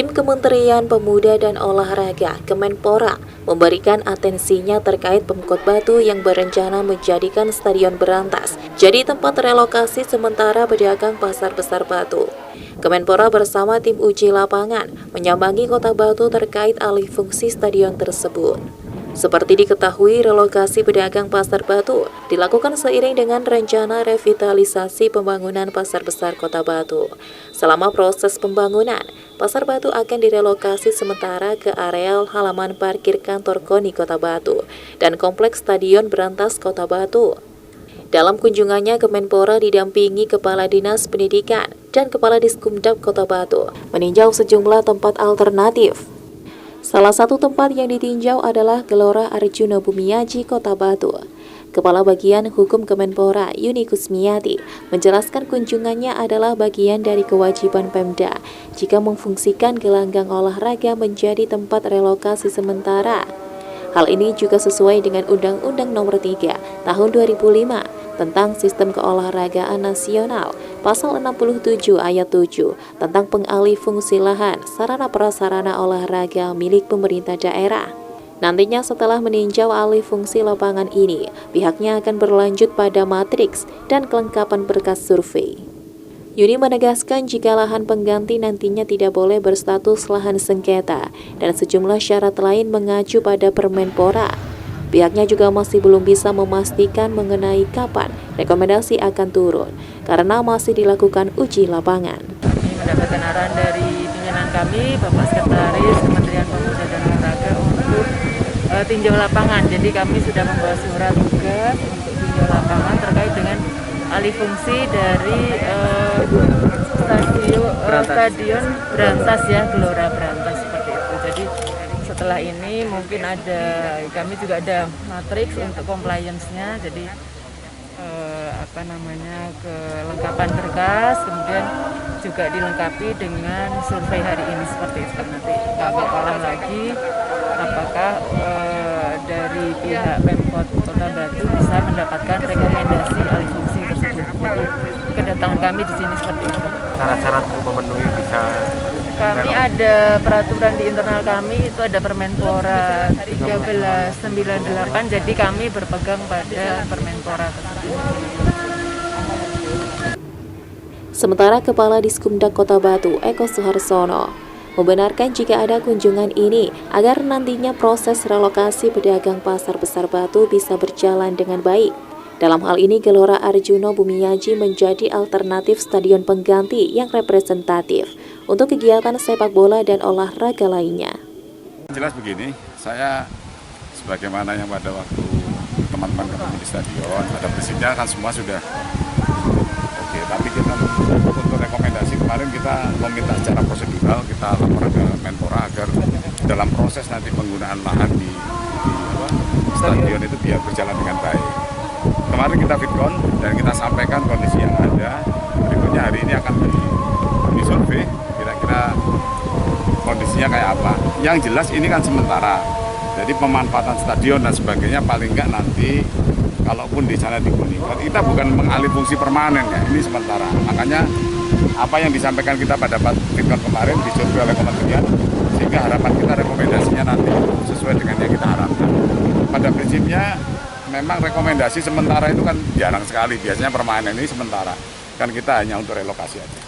Tim Kementerian Pemuda dan Olahraga Kemenpora memberikan atensinya terkait Pemkot Batu yang berencana menjadikan Stadion Berantas jadi tempat relokasi sementara pedagang Pasar Besar Batu. Kemenpora bersama tim uji lapangan menyambangi Kota Batu terkait alih fungsi stadion tersebut. Seperti diketahui, relokasi pedagang Pasar Batu dilakukan seiring dengan rencana revitalisasi pembangunan Pasar Besar Kota Batu. Selama proses pembangunan, Pasar Batu akan direlokasi sementara ke areal halaman parkir kantor KONI Kota Batu dan Kompleks Stadion Berantas Kota Batu. Dalam kunjungannya, Kemenpora didampingi Kepala Dinas Pendidikan dan Kepala Diskumdap Kota Batu meninjau sejumlah tempat alternatif. Salah satu tempat yang ditinjau adalah Gelora Arjuna Bumiaji Kota Batu. Kepala Bagian Hukum Kemenpora, Yuni Kusmiati, menjelaskan kunjungannya adalah bagian dari kewajiban Pemda jika memfungsikan gelanggang olahraga menjadi tempat relokasi sementara. Hal ini juga sesuai dengan Undang-Undang Nomor 3 Tahun 2005 tentang Sistem Keolahragaan Nasional, Pasal 67 Ayat 7 tentang pengalih fungsi lahan sarana prasarana olahraga milik pemerintah daerah. Nantinya setelah meninjau alih fungsi lapangan ini, pihaknya akan berlanjut pada matriks dan kelengkapan berkas survei. Yuni menegaskan jika lahan pengganti nantinya tidak boleh berstatus lahan sengketa dan sejumlah syarat lain mengacu pada Permenpora. Pihaknya juga masih belum bisa memastikan mengenai kapan rekomendasi akan turun karena masih dilakukan uji lapangan. Kami mendapatkan arahan dari pimpinan kami, Bapak Sekretaris Kementerian Pemuda dan Olahraga untuk tinjau lapangan. Jadi kami sudah membawa surat tugas untuk tinjau lapangan terkait dengan alih fungsi dari stadion Berantas ya, Gelora Berantas seperti itu. Jadi setelah ini mungkin kami juga ada matriks untuk compliance-nya. Jadi kelengkapan berkas, kemudian juga dilengkapi dengan survei hari ini seperti itu. Nanti kami olah lagi apakah dari pihak Pemkot Kota Batu bisa mendapatkan rekomendasi alih fungsi tersebut. Jadi kedatangan kami di sini seperti itu. Syarat-syarat memenuhi bisa. Kami ada peraturan di internal kami, itu ada Permenpora 1398, jadi kami berpegang pada Permenpora tersebut. Sementara Kepala Diskumdak Kota Batu, Eko Suharsono, membenarkan jika ada kunjungan ini agar nantinya proses relokasi pedagang Pasar Besar Batu bisa berjalan dengan baik. Dalam hal ini, Gelora Arjuna Bumiaji menjadi alternatif stadion pengganti yang representatif untuk kegiatan sepak bola dan olahraga lainnya. Jelas begini, saya sebagaimana yang pada waktu teman-teman ketemu di stadion, ada prinsipnya kan semua sudah oke, tapi kita untuk rekomendasi kemarin kita meminta secara prosedural, kita laporan ke Menpora agar dalam proses nanti penggunaan lahan di stadion itu biar berjalan dengan baik. Kemarin kita fitcon dan kita sampaikan kondisi yang ada. Berikutnya hari ini akan disurvei kira-kira kondisinya kayak apa. Yang jelas ini kan sementara. Jadi pemanfaatan stadion dan sebagainya paling enggak nanti kalaupun di sana digunakan, kita bukan mengalih fungsi permanen ya. Ini sementara. Makanya apa yang disampaikan kita pada fitcon kemarin disurvei oleh kementerian, sehingga harapan kita rekomendasinya nanti sesuai dengan yang kita harapkan. Pada prinsipnya memang rekomendasi sementara itu kan jarang sekali, biasanya permanen, ini sementara. Kan kita hanya untuk relokasi aja.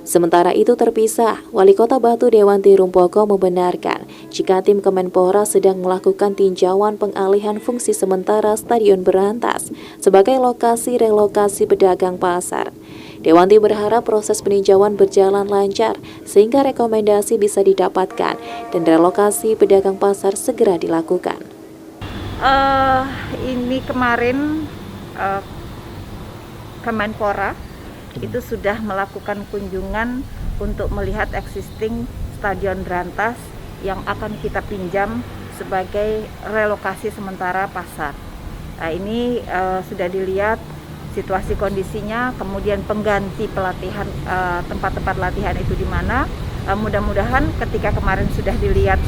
Sementara itu terpisah, Wali Kota Batu Dewanti Rumpoko membenarkan jika tim Kemenpora sedang melakukan tinjauan pengalihan fungsi sementara Stadion Berantas sebagai lokasi relokasi pedagang pasar. Dewanti berharap proses peninjauan berjalan lancar sehingga rekomendasi bisa didapatkan dan relokasi pedagang pasar segera dilakukan. Ini kemarin Kemenpora itu sudah melakukan kunjungan untuk melihat existing Stadion Berantas yang akan kita pinjam sebagai relokasi sementara pasar. Nah, ini sudah dilihat situasi kondisinya, kemudian pengganti pelatihan, tempat-tempat latihan itu di mana. Mudah-mudahan ketika kemarin sudah dilihat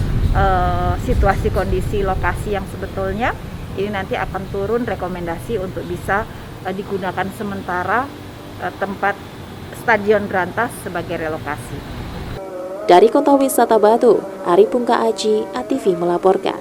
situasi kondisi lokasi yang sebetulnya, ini nanti akan turun rekomendasi untuk bisa digunakan sementara tempat Stadion Berantas sebagai relokasi. Dari Kota Wisata Batu, Ari Pungka Aji, ATV melaporkan.